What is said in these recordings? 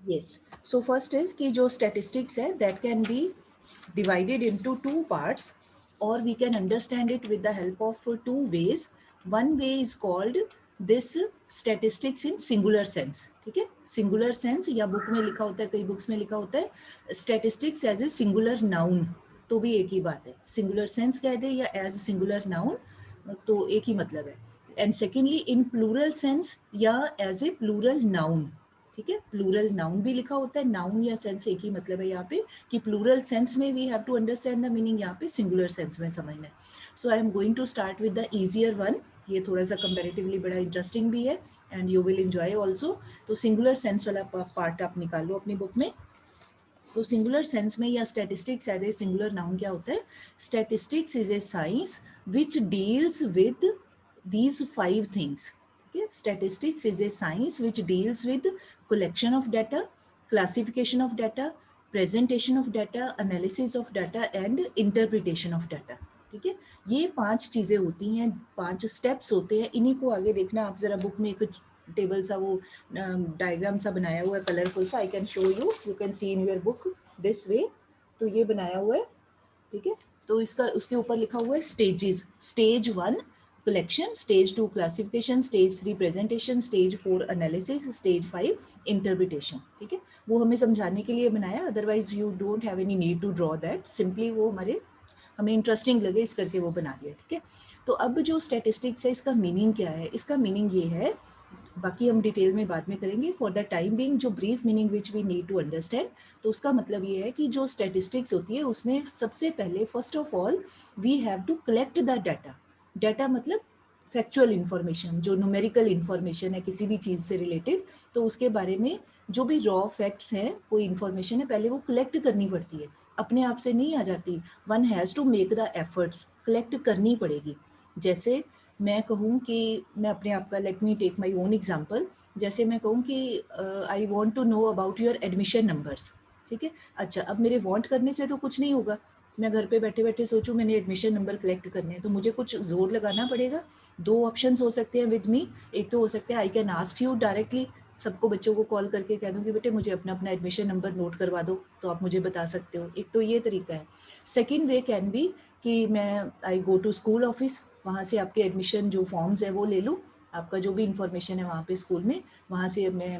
Yes. So first is कि जो statistics है that can be divided into two parts, or we can understand it with the help of two ways. One way is called this statistics in singular sense. ठीक है, singular sense या book में लिखा होता है, कई books में लिखा होता है statistics as a singular noun, तो भी एक ही बात है, singular sense कह दे या as singular noun तो एक ही मतलब है. And secondly in plural sense या एज ए प्लूरल नाउन. ठीक है, प्लूरल नाउन भी लिखा होता है, नाउन या सेंस एक ही मतलब है यहाँ पे कि प्लूरल सेंस में we have to understand the meaning, यहाँ पे सिंगुलर सेंस में समझना है. So I am going to start with the easier one. ये थोड़ा सा कंपैरेटिवली बड़ा इंटरेस्टिंग भी है and you will enjoy also. तो सिंगुलर सेंस वाला पार्ट आप निकालो अपनी बुक में. तो सिंगुलर सेंस में या statistics as a singular noun क्या होता है? Statistics is a science which deals with these five things. Okay, statistics is a science which deals with collection of data, classification of data, presentation of data, analysis of data and interpretation of data. ठीक है, ये 5 चीजें होती हैं, 5 steps होते हैं. इन्हीं को आगे देखना आप जरा, बुक में एक टेबल सा वो डायग्राम सा बनाया हुआ है कलरफुल सा. I can show you, you can see in your book this way. तो ये बनाया हुआ है, ठीक है. तो इसका उसके ऊपर लिखा हुआ है stages. Stage 1 collection, stage 2 classification, stage 3 presentation, stage 4 analysis, stage 5 interpretation. ठीक है, वो हमें समझाने के लिए बनाया, otherwise you don't have any need to draw that. Simply वो हमें इंटरेस्टिंग लगे इस करके वो बना दिया. ठीक है, तो अब जो स्टैटिस्टिक्स है इसका मीनिंग क्या है? इसका मीनिंग ये है, बाकी हम डिटेल में बाद में करेंगे. फॉर द टाइम बिंग जो brief meaning which we need to understand, तो उसका मतलब ये है कि जो स्टैटिस्टिक्स होती है उसमें सबसे पहले first of all we have to collect the data. Data मतलब फैक्चुअल इंफॉर्मेशन, जो न्यूमेरिकल इंफॉर्मेशन है किसी भी चीज़ से रिलेटेड, तो उसके बारे में जो भी रॉ फैक्ट्स हैं, कोई इंफॉर्मेशन है, पहले वो कलेक्ट करनी पड़ती है, अपने आप से नहीं आ जाती. One has to make the efforts, collect करनी पड़ेगी. जैसे मैं कहूँ कि मैं अपने आप का, let me take my own example. जैसे मैं कहूँ कि I want to know about your admission numbers. ठीक है, अच्छा, अब मेरे वॉन्ट करने से तो कुछ नहीं होगा. मैं घर पे बैठे बैठे सोचूं मैंने एडमिशन नंबर कलेक्ट करने हैं, तो मुझे कुछ जोर लगाना पड़ेगा. 2 ऑप्शंस हो सकते हैं विद मी. एक तो हो सकता है I can ask you directly, सबको बच्चों को कॉल करके कह दूँ कि बेटे मुझे अपना अपना एडमिशन नंबर नोट करवा दो, तो आप मुझे बता सकते हो. एक तो ये तरीका है. सेकेंड वे कैन बी कि मैं आई गो टू स्कूल ऑफिस, वहाँ से आपके एडमिशन जो फॉर्म्स है वो ले लूँ, आपका जो भी इंफॉर्मेशन है वहाँ पे स्कूल में, वहाँ से मैं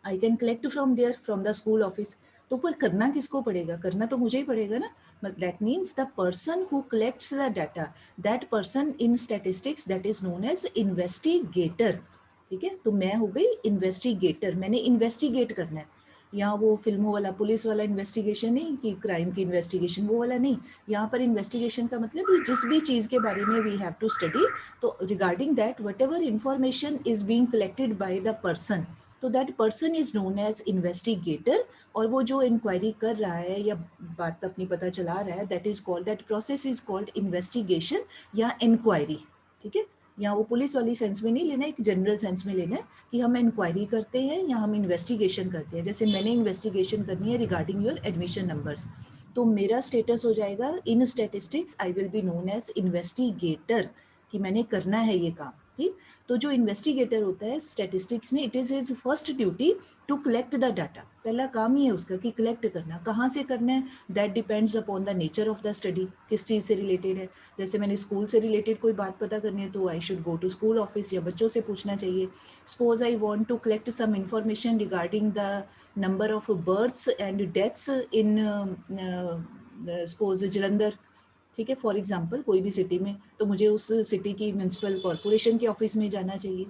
I can collect from there, from the school office. तो फिर करना किसको पड़ेगा? करना तो मुझे ही पड़ेगा ना. That means the person who collects the data, that person in statistics, that is known as investigator. ठीक है, तो मैं हो गई इन्वेस्टिगेटर, मैंने इन्वेस्टिगेट करना है. यहाँ वो फिल्मों वाला पुलिस वाला इन्वेस्टिगेशन नहीं कि क्राइम की इन्वेस्टिगेशन, वो वाला नहीं. यहाँ पर इन्वेस्टिगेशन का मतलब जिस भी चीज़ के बारे में वी हैव टू स्टडी, तो regarding that whatever information is being collected by the person, तो that person is known as investigator. और वो जो इंक्वायरी कर रहा है या बात अपनी पता चला रहा है, that is called, that process is called investigation या इंक्वायरी. ठीक है, यहाँ वो पुलिस वाली सेंस में नहीं लेना, एक जनरल सेंस में लेना है कि हम इंक्वायरी करते हैं या हम इन्वेस्टिगेशन करते हैं. जैसे मैंने इन्वेस्टिगेशन करनी है रिगार्डिंग योर एडमिशन नंबर्स, तो मेरा स्टेटस हो जाएगा in statistics I will be known as investigator, कि मैंने करना है ये काम. ठीक, तो जो इन्वेस्टिगेटर होता है स्टैटिस्टिक्स में, it is his first duty to collect the data. पहला काम ही है उसका कि कलेक्ट करना. कहाँ से करना है? That depends upon the nature of the study, किस चीज़ से रिलेटेड है. जैसे मैंने स्कूल से रिलेटेड कोई बात पता करनी है तो I should go to school office या बच्चों से पूछना चाहिए. Suppose I want to collect some information regarding the number of births and deaths in suppose Jalandhar. ठीक है, फॉर एग्जांपल कोई भी सिटी में, तो मुझे उस सिटी की म्यूनसिपल कॉरपोरेशन के ऑफिस में जाना चाहिए.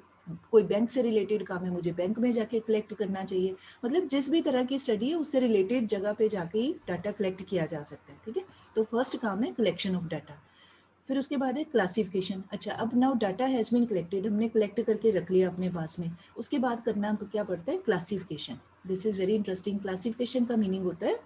कोई बैंक से रिलेटेड काम है, मुझे बैंक में जाके कलेक्ट करना चाहिए. मतलब जिस भी तरह की स्टडी है उससे रिलेटेड जगह पे जाके ही डाटा कलेक्ट किया जा सकता है. ठीक है, तो फर्स्ट काम है कलेक्शन ऑफ डाटा. फिर उसके बाद है क्लासिफिकेशन. अच्छा, अब now data has been collected, हमने कलेक्ट करके रख लिया अपने पास में. उसके बाद करना क्या पड़ता है? Classification. This is very interesting. Classification का मीनिंग होता है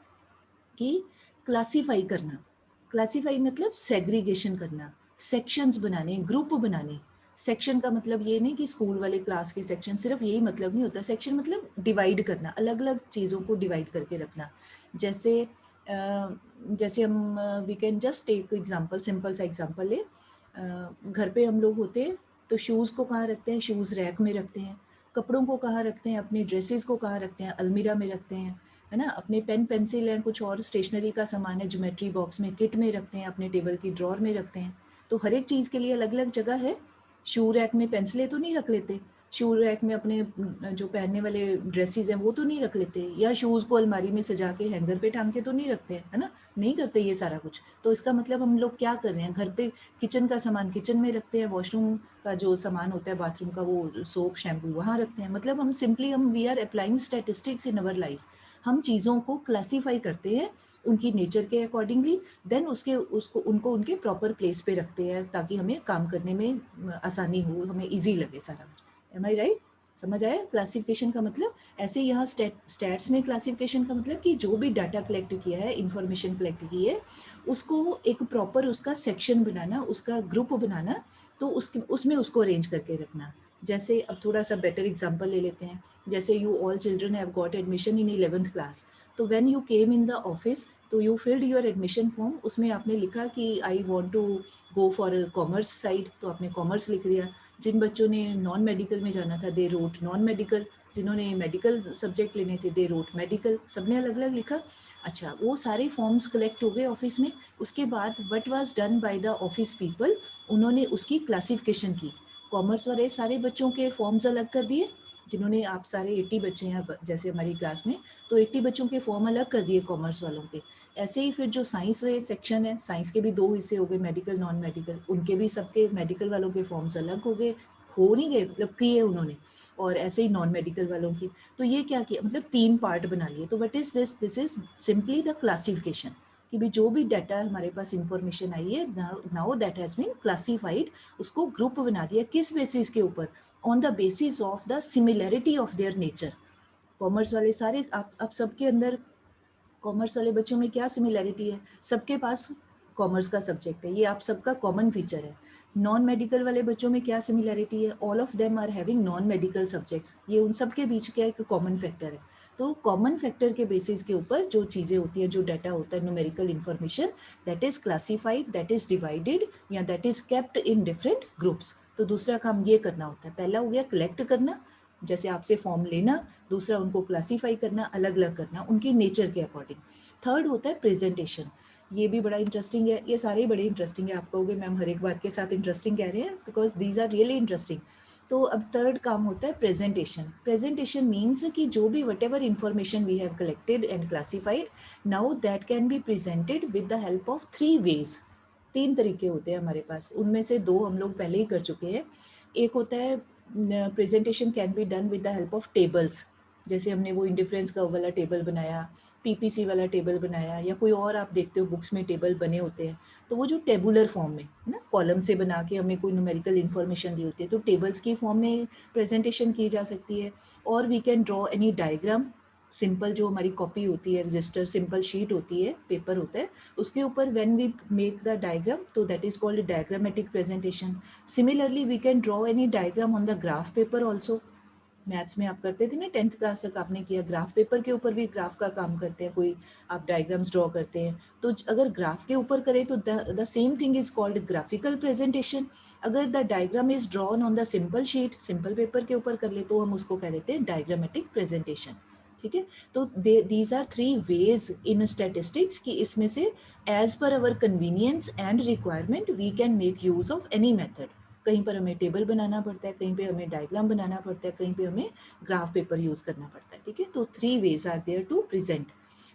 कि क्लासीफाई करना. क्लासीफाई मतलब सेग्रीगेशन करना, सेक्शंस बनाने, ग्रुप बनाने. सेक्शन का मतलब ये नहीं कि स्कूल वाले क्लास के सेक्शन, सिर्फ यही मतलब नहीं होता. सेक्शन मतलब डिवाइड करना, अलग अलग चीज़ों को डिवाइड करके रखना. जैसे जैसे हम we can just take example, simple सा एग्जांपल ले. घर पे हम लोग होते हैं तो शूज़ को कहाँ रखते हैं? शूज़ रैक में रखते हैं. कपड़ों को कहाँ रखते हैं, अपने ड्रेसेस को कहाँ रखते हैं, अलमीरा में रखते हैं, है ना, अपने पेन पेंसिल हैं, कुछ और स्टेशनरी का सामान है, ज्योमेट्री बॉक्स में, किट में रखते हैं, अपने टेबल की ड्रॉर में रखते हैं। तो हर एक चीज़ के लिए अलग अलग जगह है। शू रैक में पेंसिलें तो नहीं रख लेते, शू रैक में अपने जो पहनने वाले ड्रेसेस हैं वो तो नहीं रख लेते, या शूज़ को अलमारी में सजा के हैंगर पे टांग के तो नहीं रखते, है ना, नहीं करते ये सारा कुछ। तो इसका मतलब हम लोग क्या कर रहे हैं, घर पे किचन का सामान किचन में रखते हैं, वॉशरूम का जो सामान होता है बाथरूम का, वो सोप शैम्पू वहाँ रखते हैं। मतलब हम we are applying statistics in our life. हम चीज़ों को क्लासीफाई करते हैं उनकी नेचर के अकॉर्डिंगली, देन उनको उनके प्रॉपर प्लेस पे रखते हैं ताकि हमें काम करने में आसानी हो, हमें इजी लगे सारा कुछ। एम आई राइट? समझ आया क्लासिफिकेशन का मतलब? ऐसे यहाँ स्टैट्स में क्लासिफिकेशन का मतलब कि जो भी डाटा कलेक्ट किया है, इंफॉर्मेशन कलेक्ट की है, उसको एक प्रॉपर उसका सेक्शन बनाना, उसका ग्रुप बनाना, तो उसमें उसको अरेंज करके रखना। जैसे अब थोड़ा सा बेटर एग्जांपल ले लेते हैं। जैसे you all children have got admission in 11th class, तो when you came in the office, तो you filled your admission form, उसमें आपने लिखा कि I want to go for commerce side, तो आपने कॉमर्स लिख दिया। जिन बच्चों ने नॉन मेडिकल में जाना था दे रोट नॉन मेडिकल, जिन्होंने मेडिकल सब्जेक्ट लेने थे दे रोट मेडिकल, सबने अलग अलग लिखा। अच्छा, वो सारे फॉर्म्स कलेक्ट हो गए ऑफिस में। उसके बाद what was done by the office people, उन्होंने उसकी क्लासिफिकेशन की। कॉमर्स वाले सारे बच्चों के फॉर्म्स अलग कर दिए, जिन्होंने, आप सारे 80 बच्चे हैं जैसे हमारी क्लास में, तो 80 बच्चों के फॉर्म अलग कर दिए कॉमर्स वालों के। ऐसे ही फिर जो साइंस वे सेक्शन है, साइंस के भी दो हिस्से हो गए, मेडिकल नॉन मेडिकल, उनके भी सबके मेडिकल वालों के फॉर्म्स अलग हो गए, हो नहीं गए मतलब किए उन्होंने, और ऐसे ही नॉन मेडिकल वालों की। तो ये क्या किया, मतलब 3 पार्ट बना लिए। तो what is this, this is simply the classification, कि भी जो भी डाटा हमारे पास इंफॉर्मेशन आई है, now that has been classified, उसको ग्रुप बना दिया। किस बेसिस के ऊपर? On the basis of the similarity of their nature. Commerce वाले सारे, आप सबके अंदर, कॉमर्स वाले बच्चों में क्या सिमिलैरिटी है, सबके पास कॉमर्स का सब्जेक्ट है, ये आप सबका कॉमन फीचर है। नॉन मेडिकल वाले बच्चों में क्या सिमिलैरिटी है, all of them are having non medical subjects, ये उन सब के बीच क्या एक कॉमन फैक्टर है। तो कॉमन फैक्टर के बेसिस के ऊपर जो चीज़ें होती हैं, जो डाटा होता है, numerical information, that is classified, that is divided, या that is kept in different groups. तो दूसरा काम ये करना होता है। पहला हो गया कलेक्ट करना, जैसे आपसे फॉर्म लेना। दूसरा उनको क्लासीफाई करना, अलग अलग करना उनकी नेचर के अकॉर्डिंग। थर्ड होता है प्रेजेंटेशन। ये भी बड़ा इंटरेस्टिंग है, ये सारे बड़े इंटरेस्टिंग है। आप कहोगे मैम हर एक बात के साथ इंटरेस्टिंग कह रहे हैं, because these are really interesting. तो अब थर्ड काम होता है प्रेजेंटेशन। प्रेजेंटेशन मीन्स कि जो भी whatever information we have collected and classified, now that can be presented with the help of 3 ways. 3 तरीके होते हैं हमारे पास, उनमें से 2 हम लोग पहले ही कर चुके हैं। एक होता है presentation can be done with the help of tables, जैसे हमने वो इंडिफरेंस कर्व वाला टेबल बनाया, पीपीसी वाला टेबल बनाया, या कोई और आप देखते हो बुक्स में टेबल बने होते हैं, तो वो जो टेबुलर फॉर्म में है ना, कॉलम से बना के हमें कोई न्यूमेरिकल इन्फॉर्मेशन दी होती है, तो टेबल्स की फॉर्म में प्रेजेंटेशन की जा सकती है। और we can draw any diagram, simple जो हमारी कॉपी होती है, रजिस्टर सिंपल शीट होती है, पेपर होता है, उसके ऊपर when we make the diagram, तो that is called diagrammatic presentation. Similarly we can draw any diagram on the graph paper also. Maths में आप करते थे ना, 10th क्लास तक आपने किया, ग्राफ पेपर के ऊपर भी ग्राफ का काम करते हैं, कोई आप डायग्राम्स ड्रॉ करते हैं, तो अगर ग्राफ के ऊपर करें तो the same thing is called graphical presentation. अगर the diagram is drawn on the simple sheet, simple paper के ऊपर कर ले, तो हम उसको कह देते हैं डायग्रामेटिक प्रेजेंटेशन। ठीक है, तो these are 3 ways in statistics, कि इसमें से as per our convenience and requirement we can make use of any method. कहीं पर हमें टेबल बनाना पड़ता है, कहीं पे हमें डायग्राम बनाना पड़ता है, कहीं पे हमें ग्राफ पेपर यूज करना पड़ता है। ठीक है, तो 3 ways are there to present.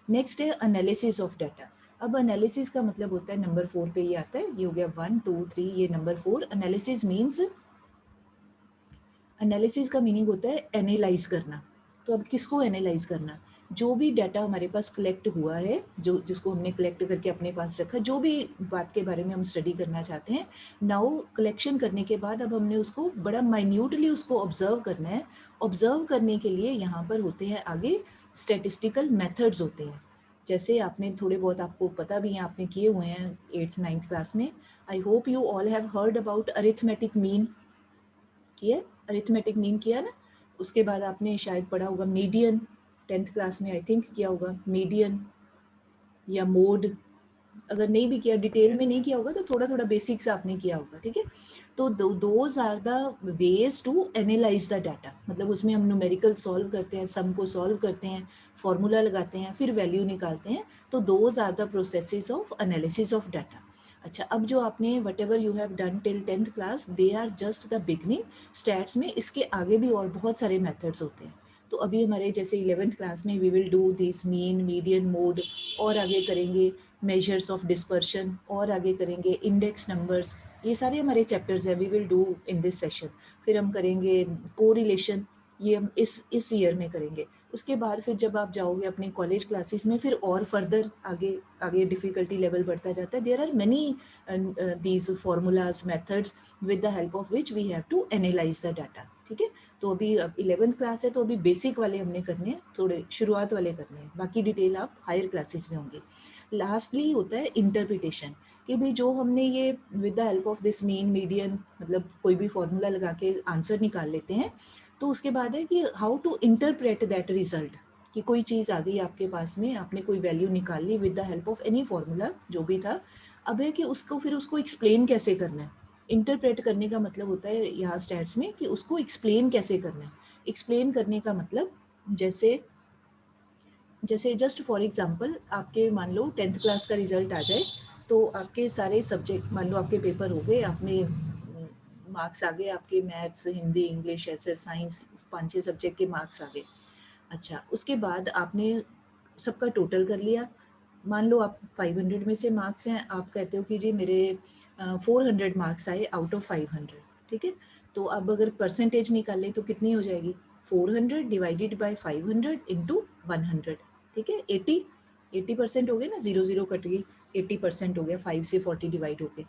Next है एनालिसिस ऑफ डाटा। अब एनालिसिस का मतलब होता है, नंबर 4 पे ये आता है, ये हो गया 1 2 3, ये नंबर 4। एनालिसिस मीन्स, एनालिसिस का मीनिंग होता है एनालाइज करना। तो अब किसको एनालाइज करना? जो भी डाटा हमारे पास कलेक्ट हुआ है, जो जिसको हमने कलेक्ट करके अपने पास रखा, जो भी बात के बारे में हम स्टडी करना चाहते हैं, नाउ कलेक्शन करने के बाद अब हमने उसको बड़ा माइन्यूटली उसको ऑब्जर्व करना है। ऑब्जर्व करने के लिए यहाँ पर होते हैं आगे स्टैटिस्टिकल मेथड्स होते हैं। जैसे आपने थोड़े बहुत, आपको पता भी है, आपने किए हुए हैं 8th 9th क्लास में। आई hope you all have heard about arithmetic mean. किया, अरिथमेटिक मीन किया ना। उसके बाद आपने शायद पढ़ा होगा मीडियन, 10th क्लास में आई थिंक किया होगा, मीडियन या मोड, अगर नहीं भी किया, डिटेल में नहीं किया होगा तो थोड़ा थोड़ा बेसिक्स आपने किया होगा, ठीक है। तो those are the ways to analyse the data, मतलब उसमें हम न्यूमेरिकल सॉल्व करते हैं, सम को सॉल्व करते हैं, फॉर्मूला लगाते हैं, फिर वैल्यू निकालते हैं। तो those are the processes of analysis of data. अच्छा, अब जो आपने whatever you have done till 10th class, they are just the beginning. Stats में इसके आगे भी और बहुत सारे मेथड्स होते हैं। तो अभी हमारे जैसे 11th क्लास में we will do this mean, median, mode, और आगे करेंगे मेजर्स ऑफ डिस्पर्शन, और आगे करेंगे इंडेक्स नंबर्स। ये सारे हमारे चैप्टर्स हैं, we will do in this session. फिर हम करेंगे कोरिलेशन, ये हम इस ईयर में करेंगे। उसके बाद फिर जब आप जाओगे अपने कॉलेज क्लासेस में, फिर और फर्दर आगे आगे डिफ़िकल्टी लेवल बढ़ता जाता है। There are many these formulas, methods with the help of which we have to analyse the data, ठीक है। तो अभी 11th क्लास है, तो अभी बेसिक वाले हमने करने हैं, थोड़े शुरुआत वाले करने हैं, बाकी डिटेल आप हायर क्लासेस में होंगे। लास्टली होता है इंटरप्रिटेशन, कि भाई जो हमने ये with the help of this mean, median, मतलब कोई भी फॉर्मूला लगा के आंसर निकाल लेते हैं, तो उसके बाद है कि how to interpret that result, कि कोई चीज़ आ गई आपके पास में, आपने कोई वैल्यू निकाल ली with the help of any formula जो भी था। अब है कि उसको फिर उसको एक्सप्लेन कैसे करना है। इंटरप्रेट करने का मतलब होता है यहाँ स्टैट्स में कि उसको एक्सप्लेन कैसे करना है। एक्सप्लेन करने का मतलब जैसे जैसे जस्ट फॉर एग्जांपल, आपके मान लो 10th क्लास का रिजल्ट आ जाए, तो आपके सारे सब्जेक्ट, मान लो आपके पेपर हो गए, आपने मार्क्स आ गए आपके, मैथ्स, हिंदी, इंग्लिश, ऐसे साइंस, 5-6 सब्जेक्ट के मार्क्स आ गए। अच्छा, उसके बाद आपने सबका टोटल कर लिया। मान लो आप 500 में से मार्क्स हैं, आप कहते हो कि जी मेरे 400 मार्क्स आए आउट ऑफ 500, ठीक है। तो अब अगर परसेंटेज निकालें तो कितनी हो जाएगी, 400 डिवाइडेड बाय 500 इंटू 100, ठीक है। 80% हो गए ना, 0 0 कट गई, 80% हो गया, 5 से 40 डिवाइड हो गए।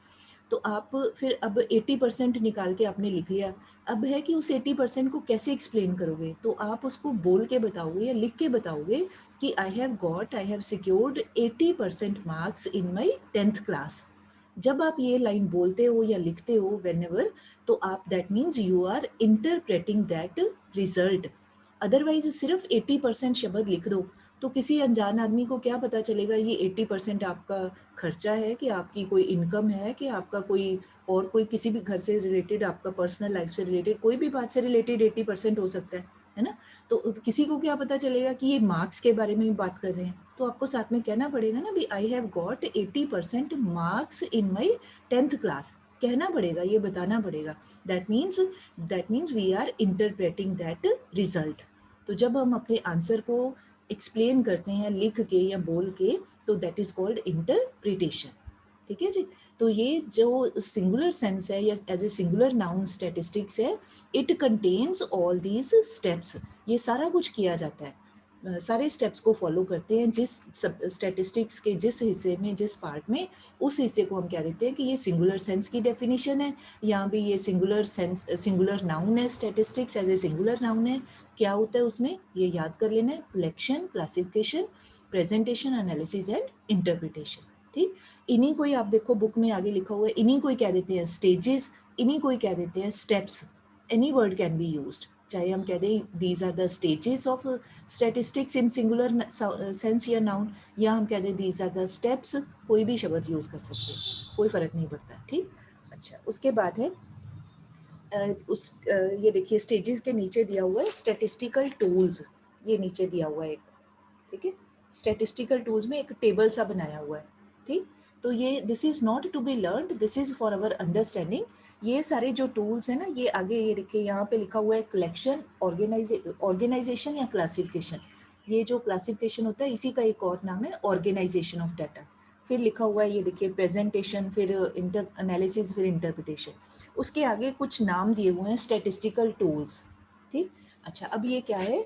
तो आप फिर अब 80% निकाल के आपने लिख लिया। अब है कि उस 80% को कैसे एक्सप्लेन करोगे, तो आप उसको बोल के बताओगे या लिख के बताओगे कि I have secured 80% marks in my 10th class. जब आप ये लाइन बोलते हो या लिखते हो वेन एवर, तो आप that means you are interpreting that result. Otherwise सिर्फ 80% शब्द लिख दो, तो किसी अनजान आदमी को क्या पता चलेगा ये 80% आपका खर्चा है, कि आपकी कोई इनकम है, कि आपका कोई और कोई किसी भी घर से रिलेटेड, आपका पर्सनल लाइफ से रिलेटेड, कोई भी बात से रिलेटेड 80% हो सकता है ना। तो किसी को क्या पता चलेगा कि ये मार्क्स के बारे में ही बात कर रहे हैं। तो आपको साथ में कहना पड़ेगा ना भी I have got 80% marks in my 10th class, कहना पड़ेगा, ये बताना पड़ेगा। That means we are interpreting that result. तो जब हम अपने आंसर को एक्सप्लेन करते हैं लिख के या बोल के, तो दैट इज कॉल्ड इंटरप्रिटेशन, ठीक है जी। तो ये जो सिंगुलर सेंस है या as a singular noun statistics है, it contains all these steps. ये सारा कुछ किया जाता है, सारे स्टेप्स को फॉलो करते हैं। जिस स्टैटिस्टिक्स के जिस हिस्से में, जिस पार्ट में, उस हिस्से को हम क्या देते हैं कि ये सिंगुलर सेंस की डेफिनेशन है, या भी ये सिंगुलर सेंस, सिंगुलर नाउन है। Statistics as a singular noun है। क्या होता है उसमें, ये याद कर लेना है, collection, classification, presentation, analysis and interpretation, ठीक। इन्हीं को ही आप देखो बुक में आगे लिखा हुआ है, इन्हीं को ही कह देते हैं स्टेजेस, इन्हीं को ही कह देते हैं steps. Any word can be used, चाहे हम कह दें these are the stages of statistics in singular sense या नाउन, या हम कह दें दीज आर द स्टेप्स, कोई भी शब्द यूज कर सकते हैं, कोई फर्क नहीं पड़ता, ठीक। अच्छा, उसके बाद है ये देखिए स्टेजेस के नीचे दिया हुआ है स्टैटिस्टिकल टूल्स, ये नीचे दिया हुआ है, ठीक है। स्टैटिस्टिकल टूल्स में एक टेबल सा बनाया हुआ है, ठीक। तो ये this is not to be learned, this is for our understanding. ये सारे जो टूल्स हैं ना, ये आगे ये देखिए यहाँ पे लिखा हुआ है कलेक्शन, ऑर्गेनाइजेशन या क्लासिफिकेशन। ये जो क्लासिफिकेशन होता है इसी का एक और नाम है ऑर्गेनाइजेशन ऑफ डाटा। फिर लिखा हुआ है ये देखिए प्रेजेंटेशन, फिर इंटर एनालिसिस, फिर इंटरप्रिटेशन। उसके आगे कुछ नाम दिए हुए हैं स्टैटिस्टिकल टूल्स, ठीक। अच्छा, अब ये क्या है,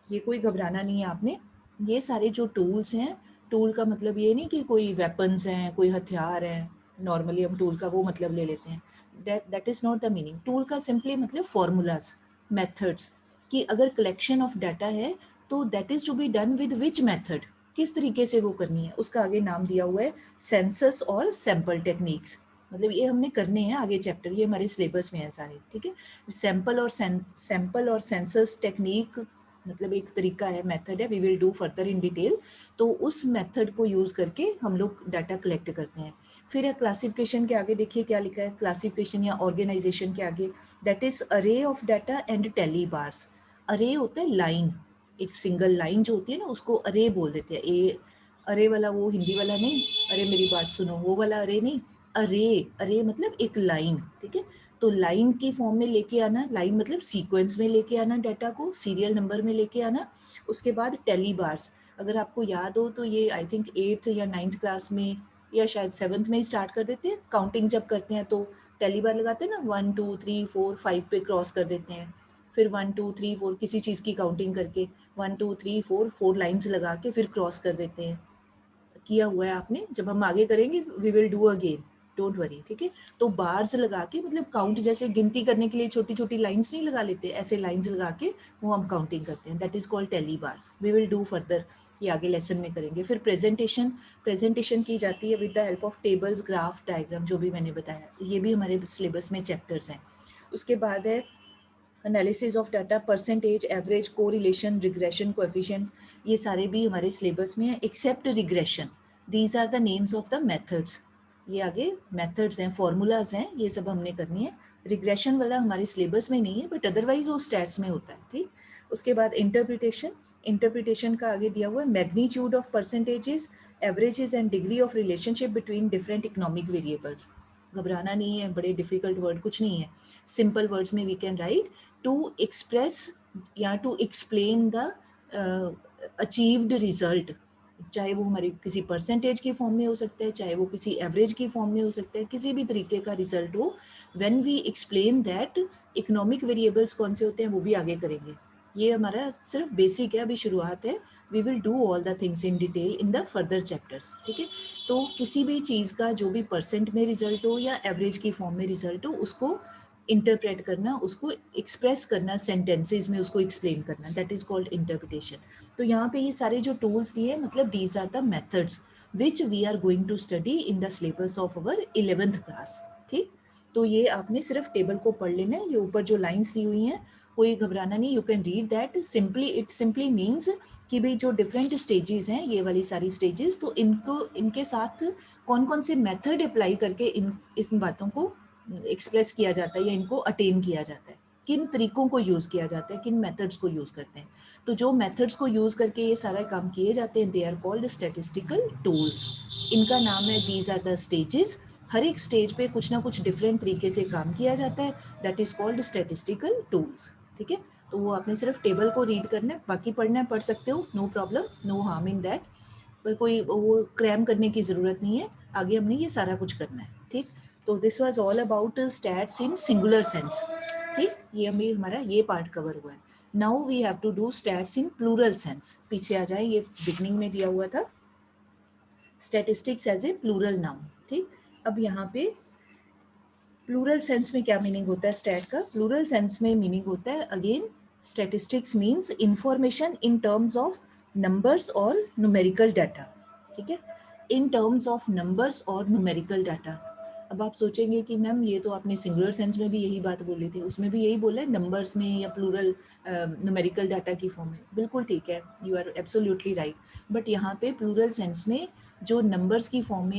ये कोई घबराना नहीं है आपने। ये सारे जो टूल्स हैं, टूल का मतलब ये नहीं कि कोई वेपन्स हैं, कोई हथियार हैं। नॉर्मली हम टूल का वो मतलब ले लेते हैं, that is not the meaning. Tool का सिंपली मतलब फॉर्मूलाज, मेथड्स, कि अगर कलेक्शन ऑफ डाटा है तो that is to be done with which method, किस तरीके से वो करनी है। उसका आगे नाम दिया हुआ है सेंसस और सैम्पल टेक्निक्स। मतलब ये हमने करने हैं आगे चैप्टर, ये हमारे सिलेबस में है सारे, ठीक है। सैम्पल और सेंसस टेक्निक मतलब एक तरीका है, मेथड है, we will do further in detail. तो उस मेथड को यूज़ करके हम लोग डाटा कलेक्ट करते हैं। फिर है क्लासिफिकेशन के आगे, देखिए क्या लिखा है, क्लासिफिकेशन या ऑर्गेनाइजेशन के आगे, that is array of data and tally bars. Array होता है लाइन, एक सिंगल लाइन जो होती है ना उसको अरे बोल देते हैं। ए अरे वाला वो हिंदी वाला नहीं, अरे मेरी बात सुनो वो वाला अरे नहीं, अरे, अरे मतलब एक लाइन, ठीक है। तो लाइन की फॉर्म में लेके आना, लाइन मतलब सीक्वेंस में लेके आना डाटा को, सीरियल नंबर में लेके आना। उसके बाद टेली बार्स, अगर आपको याद हो तो ये आई थिंक 8th या 9th क्लास में या शायद 7th में ही स्टार्ट कर देते हैं। काउंटिंग जब करते हैं तो टेली बार लगाते हैं ना, 1 2 3 4 5 पे क्रॉस कर देते हैं। फिर 1 2 3 4 किसी चीज़ की काउंटिंग करके 1 2 3 4 4 लाइन्स लगा के फिर क्रॉस कर देते हैं। किया हुआ है आपने, जब हम आगे करेंगे we will do again, don't worry, ठीक है। तो बार्स लगा के, मतलब काउंट जैसे गिनती करने के लिए छोटी छोटी लाइंस नहीं लगा लेते, ऐसे लाइंस लगा के वो हम काउंटिंग करते हैं, that is called tally bars. We will do further, ये आगे लेसन में करेंगे। फिर प्रेजेंटेशन, प्रेजेंटेशन की जाती है with the help of tables, graph, diagram, जो भी मैंने बताया, ये भी हमारे सिलेबस में चैप्टर्स हैं। उसके बाद है analysis of data, percentage, average, correlation, regression, coefficients, ये सारे भी हमारे सिलेबस में है except regression. These are the names of the methods. ये आगे मेथड्स हैं, फॉर्मूलाज हैं, ये सब हमने करनी है। रिग्रेशन वाला हमारे सिलेबस में नहीं है, बट अदरवाइज वो स्टैट्स में होता है, ठीक। उसके बाद इंटरप्रिटेशन, इंटरप्रिटेशन का आगे दिया हुआ है magnitude of percentages, averages and degree of relationship between different economic variables. घबराना नहीं है, बड़े डिफिकल्ट वर्ड कुछ नहीं है, सिंपल वर्ड्स में we can write to express या to explain the achieved result. चाहे वो हमारी किसी परसेंटेज की फॉर्म में हो सकता है, चाहे वो किसी एवरेज की फॉर्म में हो सकता है, किसी भी तरीके का रिजल्ट हो, when we explain that. Economic variables कौन से होते हैं वो भी आगे करेंगे, ये हमारा सिर्फ बेसिक है, अभी शुरुआत है। We will do all the things in detail in the further chapters, ठीक है। तो किसी भी चीज़ का जो भी परसेंट में रिजल्ट हो या एवरेज की फॉर्म में रिजल्ट हो, उसको इंटरप्रेट करना, उसको एक्सप्रेस करना, सेंटेंसेस में उसको एक्सप्लेन करना, दैट इज कॉल्ड इंटरप्रिटेशन। तो यहाँ पे ये सारे जो टूल्स दिए, मतलब these are the methods which we are going to study in the syllabus of our 11th class, ठीक। तो ये आपने सिर्फ टेबल को पढ़ लेना है, ये ऊपर जो लाइन्स दी हुई हैं कोई घबराना नहीं, you can read that simply. It simply means कि भाई जो डिफरेंट स्टेजेस हैं, ये वाली सारी स्टेजेस, तो इनको, इनके साथ कौन कौन से मेथड अप्लाई करके इन बातों को एक्सप्रेस किया जाता है या इनको अटेन किया जाता है, किन तरीकों को यूज़ किया जाता है, किन मेथड्स को यूज़ करते हैं। तो जो मेथड्स को यूज़ करके ये सारा काम किए जाते हैं, they are called statistical tools. इनका नाम है दीज आर द स्टेजेस। हर एक स्टेज पे कुछ ना कुछ डिफरेंट तरीके से काम किया जाता है, that is called statistical tools, ठीक है। तो वो आपने सिर्फ टेबल को रीड करना है, बाकी पढ़ना है पढ़ सकते हो, no problem, no harm in that. पर कोई वो क्रैम करने की ज़रूरत नहीं है, आगे हमने ये सारा कुछ करना है, ठीक। तो this was all about stats in singular sense, ठीक। ये हमें हमारा ये पार्ट कवर हुआ है। Now we have to do stats in plural sense. पीछे आ जाए, ये बिगनिंग में दिया हुआ था, statistics as a plural noun, ठीक। अब यहाँ पे प्लूरल सेंस में क्या मीनिंग होता है स्टैट का? प्लूरल सेंस में मीनिंग होता है, again statistics means information in terms of numbers और न्यूमेरिकल डाटा, ठीक है, इन टर्म्स ऑफ नंबर्स और न्यूमेरिकल डाटा। अब आप सोचेंगे कि मैम ये तो आपने सिंगुलर सेंस में भी यही बात बोली थी, उसमें भी यही बोला है नंबर्स में या प्लूरल न्यूमेरिकल डाटा की फॉर्म में, बिल्कुल ठीक है, you are absolutely right. But यहाँ पे प्लूरल सेंस में जो नंबर्स की फॉर्म में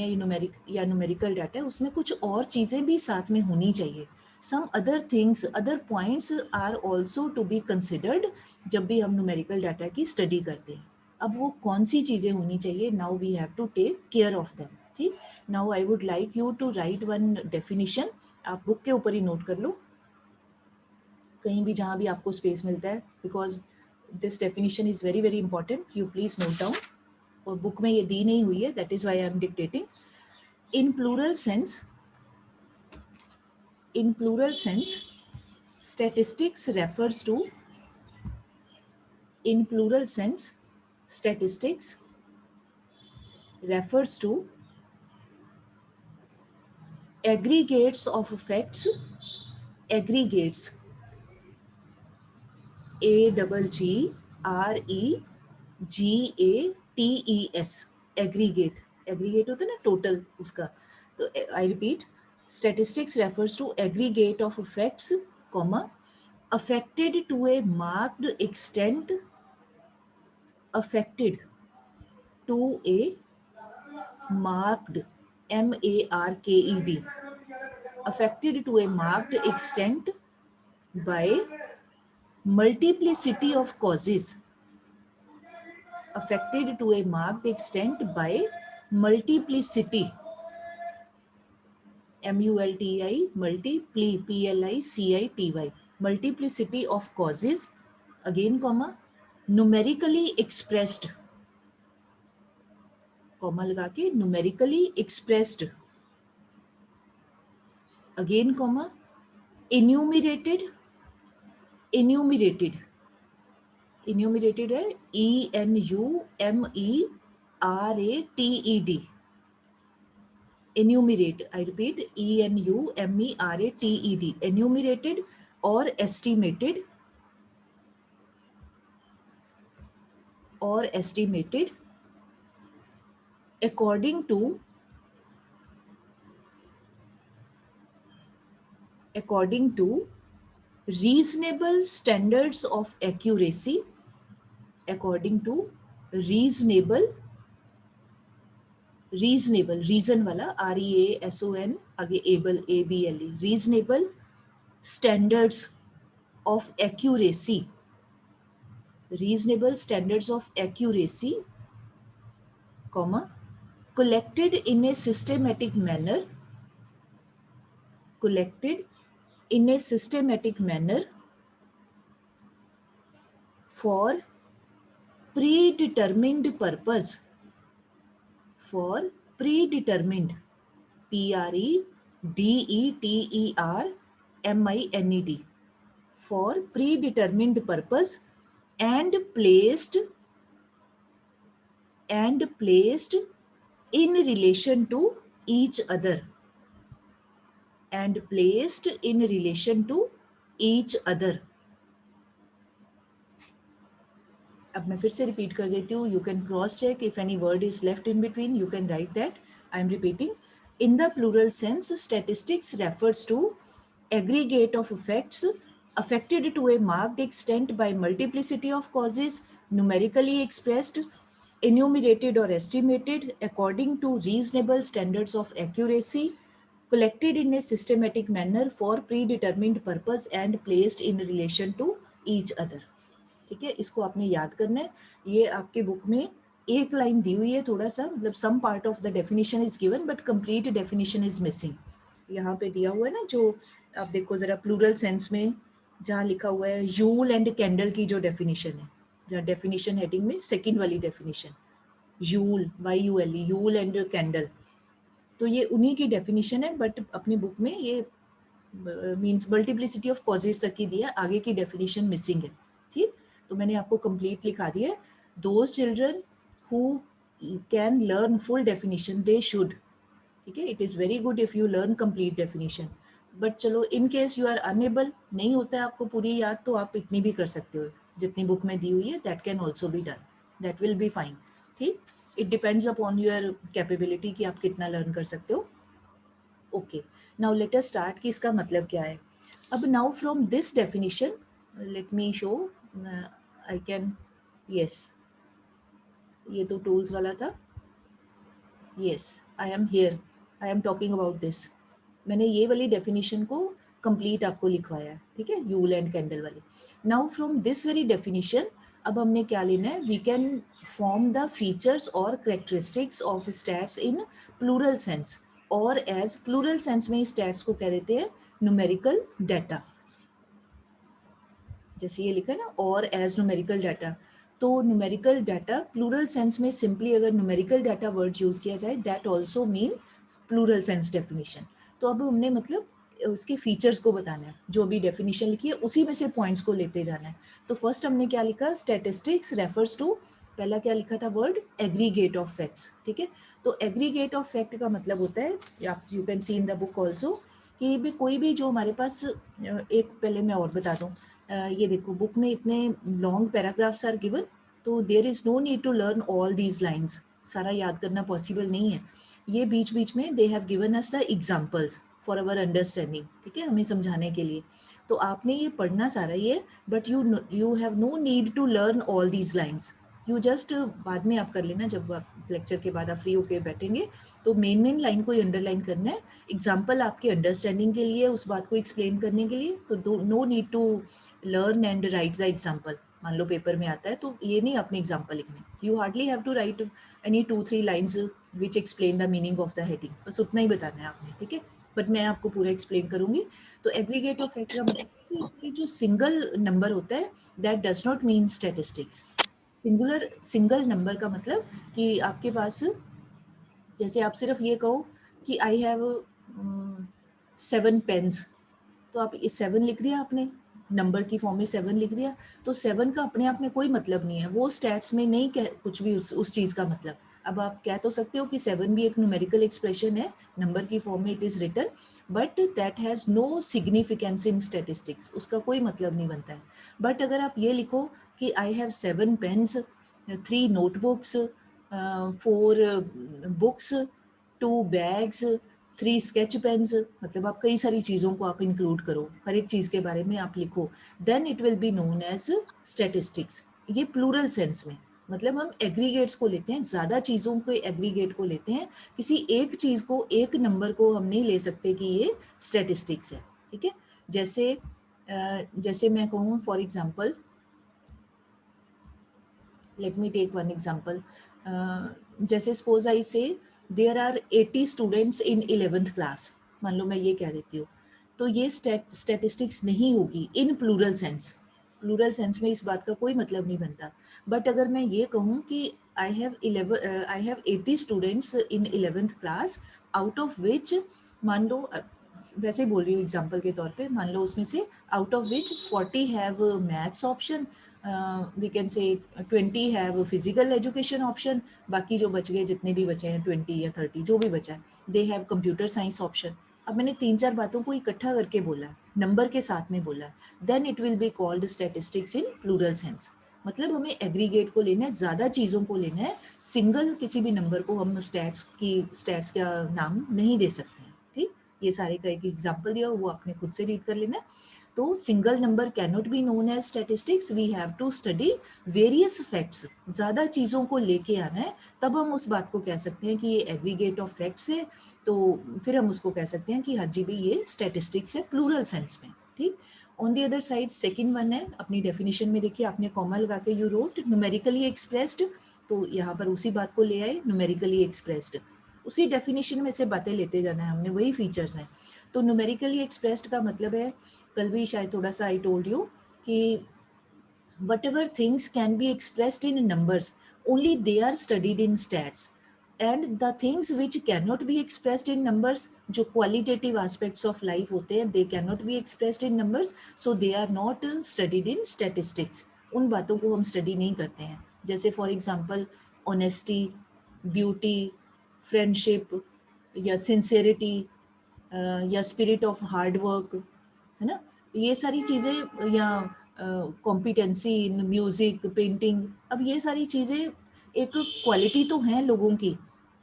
या न्यूमेरिकल डाटा है, उसमें कुछ और चीज़ें भी साथ में होनी चाहिए। Some other things, other points are also to be considered जब भी हम न्यूमेरिकल डाटा की स्टडी करते हैं। अब वो कौन सी चीज़ें होनी चाहिए, now we have to take care of them, ठीक। Now I would like you to write one definition, आप बुक के ऊपर ही नोट कर लो, कहीं भी जहाँ भी आपको स्पेस मिलता है, because this definition is very very important, you please note down. और बुक में ये दी नहीं हुई है, that is why I am dictating. In plural sense, in plural sense, statistics refers to, in plural sense, statistics refers to aggregates of facts, aggregates, A double G R E G A T E S, aggregate, aggregate होता है ना total उसका। तो I repeat, statistics refers to aggregate of facts, comma, affected to a marked extent affected to a marked, MARKED, affected to a marked extent by multiplicity of causes, affected to a marked extent by multiplicity, multiplicity, multiplicity of causes, again comma, numerically expressed, comma लगा के numerically expressed, again comma, enumerated, enumerated है ENUMERATED, enumerate, I repeat, ENUMERATED, enumerated or estimated according to reasonable standards of accuracy, according to reasonable, reason वाला REASON आगे able, ABLE, reasonable standards of accuracy, reasonable standards of accuracy, comma, collected in a systematic manner, collected in a systematic manner for predetermined purpose, for predetermined, PREDETERMINED, for predetermined purpose and placed in relation to each other, and placed in relation to each other. अब मैं फिर से repeat कर देती हूँ. You can cross check if any word is left in between. You can write that. I am repeating. In the plural sense, statistics refers to aggregate of effects affected to a marked extent by multiplicity of causes, numerically expressed, enumerated or estimated according to reasonable standards of accuracy, collected in a systematic manner for predetermined purpose and placed in relation to each other. ठीक है, इसको आपने याद करना है. ये आपके book में एक लाइन दी हुई है, थोड़ा सा मतलब some part of the definition is given but complete definition is missing. यहाँ पे दिया हुआ है ना, जो आप देखो जरा प्लूरल सेंस में जहाँ लिखा हुआ है यूल एंड कैंडल की जो डेफिनेशन है, जहाँ डेफिनेशन हेडिंग में सेकेंड वाली definition you'll, YULE, you'll and candle, तो ये उन्हीं की डेफिनेशन है बट अपनी बुक में ये मीन्स मल्टीप्लिसिटी ऑफ कॉजेज तक की दिया, आगे की डेफिनेशन मिसिंग है. ठीक, तो मैंने आपको कंप्लीट लिखा दिया है. Those children who can learn full definition they should. ठीक है, it is very good if you learn complete definition, but चलो in case you are unable, नहीं होता है आपको पूरी याद, तो आप इतनी भी कर सकते हो जितनी बुक में दी हुई है. That can also be done, that will be fine. ठीक, it depends upon your capability कि आप कितना लर्न कर सकते हो. Okay, now let us start कि इसका मतलब क्या है. अब now from this definition, let me show, I can, yes, ये तो टूल्स वाला था. Yes, I am here, I am talking about this. मैंने ये वाली डेफिनेशन को कंप्लीट आपको लिखवाया है. ठीक है, यूल एंड कैंडल वाली. Now from this very definition अब हमने क्या लेना है, we can form the features और characteristics of stats in plural sense, और एज प्लूरल सेंस में स्टैट्स को कह देते हैं न्यूमेरिकल डाटा. जैसे ये लिखा है ना, और एज न्यूमेरिकल डाटा, तो न्यूमेरिकल डाटा प्लूरल सेंस में सिंपली अगर न्यूमेरिकल डाटा वर्ड यूज किया जाए that also mean plural sense definition. तो अब हमने मतलब उसके फीचर्स को बताना है, जो भी डेफिनेशन लिखी है उसी में से पॉइंट्स को लेते जाना है. तो फर्स्ट हमने क्या लिखा, स्टैटिस्टिक्स रेफर्स टू, पहला क्या लिखा था वर्ड, एग्रीगेट ऑफ फैक्ट्स. ठीक है, तो एग्रीगेट ऑफ फैक्ट का मतलब होता है, you can see in the book also, कि भी कोई भी जो हमारे पास, एक पहले मैं और बता दूँ, ये देखो बुक में इतने लॉन्ग पैराग्राफ्स आर गिवन, तो there is no need to learn all these lines, सारा याद करना पॉसिबल नहीं है. ये बीच बीच में they have given us the examples for our understanding. ठीक है, हमें समझाने के लिए. तो आपने ये पढ़ना सारा ही है, but you have no need to learn all these lines. You just बाद में आप कर लेना, जब आप लेक्चर के बाद आप फ्री होके बैठेंगे तो मेन लाइन को ही अंडरलाइन करना है। एग्जाम्पल आपके अंडरस्टैंडिंग के लिए, उस बात को एक्सप्लेन करने के लिए, तो no need to learn and write the example. मान लो पेपर में आता है तो ये नहीं अपने एग्जाम्पल लिखने, you hardly have to write any 2-3 lines which explain the meaning of the heading, बस उतना ही बताना है आपने, ठीक है। बट मैं आपको पूरा एक्सप्लेन करूंगी। तो एग्रीगेट ऑफ फैक्ट का मतलब है कि जो सिंगल नंबर होता है that does not mean statistics. Single number का मतलब कि आपके पास, जैसे आप सिर्फ ये कहो कि आई हैव 7 पेन्स, तो आप इस 7 लिख दिया आपने, नंबर की फॉर्म में 7 लिख दिया, तो 7 का अपने आप में कोई मतलब नहीं है, वो स्टैट्स में नहीं कह कुछ भी उस चीज़ का मतलब। अब आप कह तो सकते हो कि 7 भी एक न्यूमेरिकल एक्सप्रेशन है, नंबर की फॉर्म में it is written, but that has no significance in statistics, उसका कोई मतलब नहीं बनता है। बट अगर आप ये लिखो कि I have 7 pens, 3 notebooks, 4 books, 2 bags, 3 sketch pens, मतलब आप कई सारी चीज़ों को आप इंक्लूड करो, हर एक चीज़ के बारे में आप लिखो, then it will be known as statistics. ये प्लूरल सेंस में, मतलब हम एग्रीगेट्स को लेते हैं, ज़्यादा चीज़ों को एग्रीगेट को लेते हैं, किसी एक चीज़ को, एक नंबर को हम नहीं ले सकते कि ये स्टैटिस्टिक्स है, ठीक है। जैसे मैं कहूँ for example, let me take one example. जैसे suppose I say there are 80 students in 11th class, मान लो मैं ये कह देती हूँ, तो ये स्टैटिस्टिक्स नहीं होगी in plural sense. Plural sense में इस बात का कोई मतलब नहीं बनता। बट अगर मैं ये कहूँ कि I have 80 students in 11th class, out of विच, मान लो वैसे बोल रही हूँ एग्जाम्पल के तौर पे, मान लो उसमें से out of which 40 have maths option, we can say 20 have physical education option, बाकी जो बच गए, जितने भी बचे हैं 20 या 30 जो भी बचा है, they have computer science option. अब मैंने 3-4 बातों को इकट्ठा करके बोला है, नंबर के साथ में बोला है, then it will be called statistics in plural sense. मतलब हमें एग्रीगेट को लेना है, ज़्यादा चीज़ों को लेना है, सिंगल किसी भी नंबर को हम स्टैट्स का नाम नहीं दे सकते हैं, ठीक। ये सारे का एक एग्जाम्पल दिया, वो आपने खुद से रीड कर लेना है। तो single number cannot be known as statistics, we have to study various facts, ज़्यादा चीज़ों को लेके आना है, तब हम उस बात को कह सकते हैं कि ये एग्रीगेट ऑफ फैक्ट्स है, तो फिर हम उसको कह सकते हैं कि हाँ जी भी ये स्टैटिस्टिक्स है प्लूरल सेंस में, ठीक। On the other side second one है, अपनी डेफिनेशन में देखिए आपने कॉमा लगा के यू रोट न्यूमेरिकली एक्सप्रेस्ड, तो यहाँ पर उसी बात को ले आए, न्यूमेरिकली एक्सप्रेस्ड, उसी डेफिनेशन में से बातें लेते जाना है हमने, वही फीचर्स हैं। तो न्यूमेरिकली एक्सप्रेस्ड का मतलब है, कल भी शायद थोड़ा सा आई टोल्ड यू कि whatever things can be expressed in numbers, only they are studied in stats, and the things which cannot be expressed in numbers, जो qualitative aspects of life होते हैं, they cannot be expressed in numbers, so they are not studied in statistics। उन बातों को हम study नहीं करते हैं, जैसे for example honesty, beauty, friendship, या सिंसेरिटी, या स्पिरिट ऑफ हार्ड वर्क, है ना, ये सारी चीज़ें, या कॉम्पिटेंसी इन म्यूज़िक, पेंटिंग, अब ये सारी चीज़ें एक क्वालिटी तो हैं लोगों की,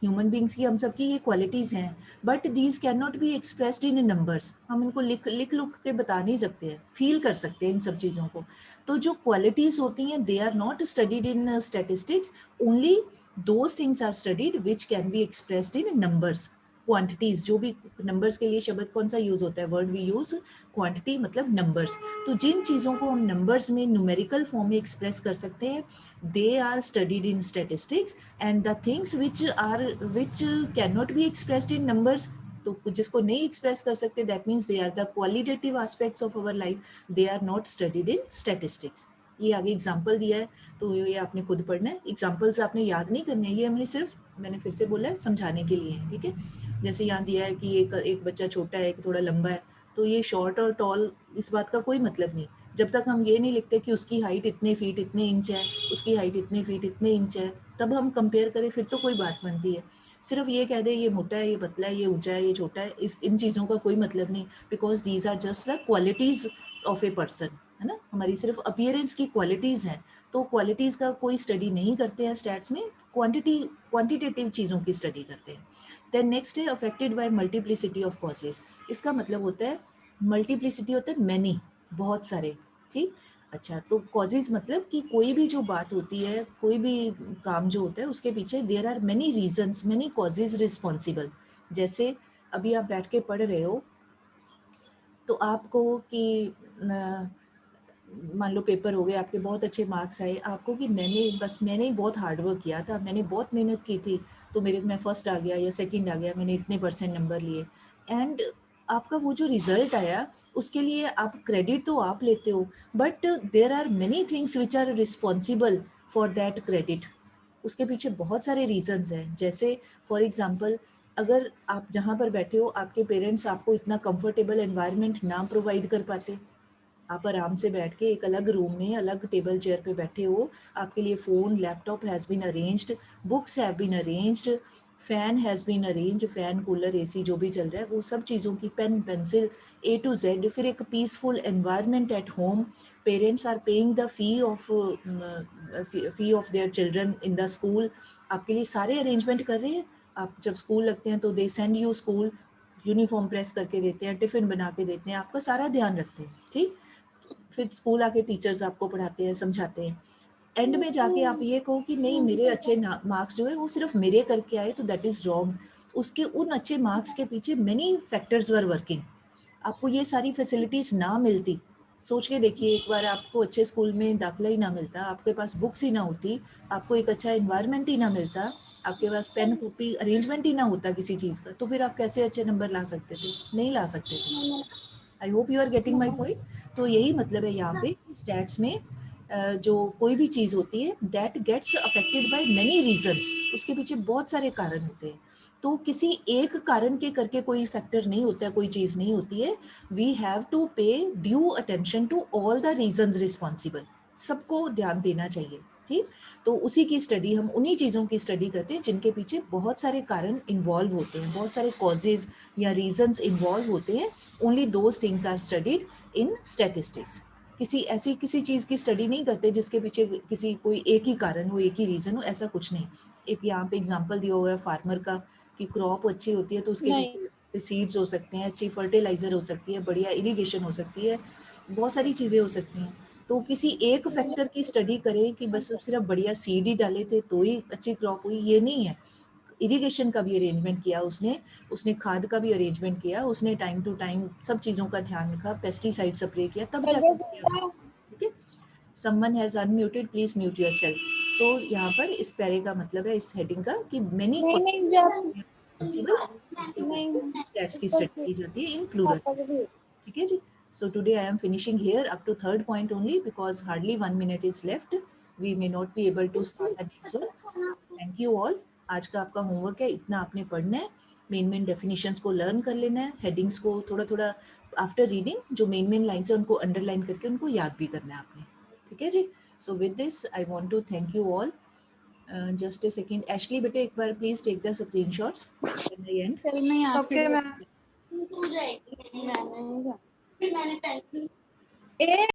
ह्यूमन बींग्स की, हम सबकी ये क्वालिटीज़ हैं, but these can not be expressed in numbers. हम इनको लिख लिख लुक के बता नहीं सकते हैं, फील कर सकते हैं इन सब चीज़ों को। तो जो क्वालिटीज़ होती हैं they are not studied in statistics, only those things are studied which can be expressed in numbers. Quantities, जो भी नंबर्स के लिए शब्द कौन सा यूज होता है, वर्ड वी यूज क्वांटिटी, मतलब नंबर्स। तो जिन चीज़ों को हम नंबर्स में न्यूमेरिकल फॉर्म में एक्सप्रेस कर सकते हैं, they are studied in statistics, and the things which can not be expressed in numbers, तो जिसको नहीं एक्सप्रेस कर सकते, that means they are the qualitative aspects of our life, they are not studied in statistics. ये आगे example दिया है, तो ये आपने खुद पढ़ना है, एग्जाम्पल्स आपने याद नहीं करने, ये हमने सिर्फ, मैंने फिर से बोला है, समझाने के लिए है, ठीक है। जैसे यहाँ दिया है कि एक बच्चा छोटा है, एक थोड़ा लंबा है, तो ये शॉर्ट और टॉल, इस बात का कोई मतलब नहीं, जब तक हम ये नहीं लिखते कि उसकी हाइट इतने फीट इतने इंच है, उसकी हाइट इतने फीट इतने इंच है, तब हम कंपेयर करें फिर तो कोई बात बनती है। सिर्फ ये कह दे ये मोटा है, ये पतला है, ये ऊंचा है, ये छोटा है, इन चीज़ों का कोई मतलब नहीं, because these are just the qualities of a person, है ना, हमारी सिर्फ अपीयरेंस की क्वालिटीज़ हैं। तो क्वालिटीज़ का कोई स्टडी नहीं करते हैं स्टैट्स में, क्वांटिटेटिव चीज़ों की स्टडी करते हैं। देन नेक्स्ट है affected by multiplicity of causes. इसका मतलब होता है, मल्टीप्लिसिटी होता है मैनी, बहुत सारे, ठीक। अच्छा, तो कॉजेज मतलब कि कोई भी जो बात होती है, कोई भी काम जो होता है उसके पीछे there are many reasons, many causes responsible. जैसे अभी आप बैठ के पढ़ रहे हो तो आपको कि मान लो पेपर हो गए, आपके बहुत अच्छे मार्क्स आए, आपको कि मैंने ही बहुत हार्ड वर्क किया था, मैंने बहुत मेहनत की थी, तो मैं फर्स्ट आ गया या सेकंड आ गया, मैंने इतने परसेंट नंबर लिए। एंड आपका वो जो रिजल्ट आया उसके लिए आप क्रेडिट तो आप लेते हो, but there are many things which are responsible for that credit. उसके पीछे बहुत सारे रीजंस हैं। जैसे फॉर एग्जांपल, अगर आप जहाँ पर बैठे हो आपके पेरेंट्स आपको इतना कंफर्टेबल एनवायरनमेंट ना प्रोवाइड कर पाते, आप आराम से बैठ के एक अलग रूम में अलग टेबल चेयर पे बैठे हो, आपके लिए phone laptop has been arranged, books have been arranged, fan has been arranged, fan cooler AC जो भी चल रहा है वो सब चीज़ों की, pen pencil A to Z, फिर एक peaceful environment at home, parents are paying the fee of their children in the school, आपके लिए सारे अरेंजमेंट कर रहे हैं। आप जब स्कूल लगते हैं तो they send you school, uniform press करके देते हैं, टिफ़िन बना के देते हैं, आपका सारा ध्यान रखते हैं, ठीक। फिर स्कूल आके टीचर्स आपको पढ़ाते हैं, समझाते हैं। एंड में जाके आप ये कहो कि नहीं मेरे अच्छे मार्क्स जो है वो सिर्फ मेरे करके आए, तो दैट इज़ रॉन्ग। उसके उन अच्छे मार्क्स के पीछे मेनी फैक्टर्स वर वर्किंग। आपको ये सारी फैसिलिटीज़ ना मिलती, सोच के देखिए एक बार, आपको अच्छे स्कूल में दाखिला ही ना मिलता, आपके पास बुक्स ही ना होती, आपको एक अच्छा इन्वायरमेंट ही ना मिलता, आपके पास पेन कॉपी अरेंजमेंट ही ना होता किसी चीज़ का, तो फिर आप कैसे अच्छे नंबर ला सकते थे? नहीं ला सकते थे। I hope you are getting my point. तो यही मतलब है यहाँ पे स्टैट्स में जो कोई भी चीज़ होती है that gets affected by many reasons, उसके पीछे बहुत सारे कारण होते हैं। तो किसी एक कारण के करके कोई फैक्टर नहीं होता है, कोई चीज़ नहीं होती है। We have to pay due attention to all the reasons responsible, सबको ध्यान देना चाहिए, ठीक। तो उसी की स्टडी, हम उन्हीं चीज़ों की स्टडी करते हैं जिनके पीछे बहुत सारे कारण इन्वॉल्व होते हैं, बहुत सारे कॉजेज या रीजंस इन्वॉल्व होते हैं। Only those things are studied in statistics. किसी चीज़ की स्टडी नहीं करते जिसके पीछे किसी कोई एक ही कारण हो, एक ही रीज़न हो, ऐसा कुछ नहीं। एक यहाँ पे एग्जांपल दिया हुआ है फार्मर का कि क्रॉप अच्छी होती है तो उसके पीछे सीड्स हो सकते हैं, अच्छी फर्टिलाइज़र हो सकती है, बढ़िया इरिगेशन हो सकती है, बहुत सारी चीज़ें हो सकती हैं। तो किसी एक फैक्टर की स्टडी करें कि बस सिर्फ बढ़िया सीड ही डाले थे तो ही अच्छी क्रॉप हुई, ये नहीं है। इरिगेशन का भी अरेंजमेंट किया उसने, उसने खाद का भी अरेंजमेंट किया, उसने टाइम टू टाइम सब चीज़ों का ध्यान रखा, पेस्टिसाइड स्प्रे किया, तब जाके ठीक है। Someone has unmuted, please mute yourself. तो यहाँ पर इस पैरे का मतलब है, इस हेडिंग का, कि मैनी रिस्पॉन्सिबल, उसके करके स्टैट्स की स्टडी की जाती है इन प्लूरल, ठीक है जी। So today I am finishing here up to third point only because hardly 1 minute is left. We may not be able to start the next one. Thank you all. आज का आपका homework है, इतना आपने पढ़ना है, मेन डेफिनेशंस को learn कर लेना है, हेडिंग्स को थोड़ा थोड़ा आफ्टर रीडिंग जो मेन लाइन्स है उनको अंडरलाइन करके उनको याद भी करना है आपने, ठीक है जी। So with this I want to thank you all. Just a second, Ashley बेटे एक बार please take the screenshots at the end. Okay ma'am.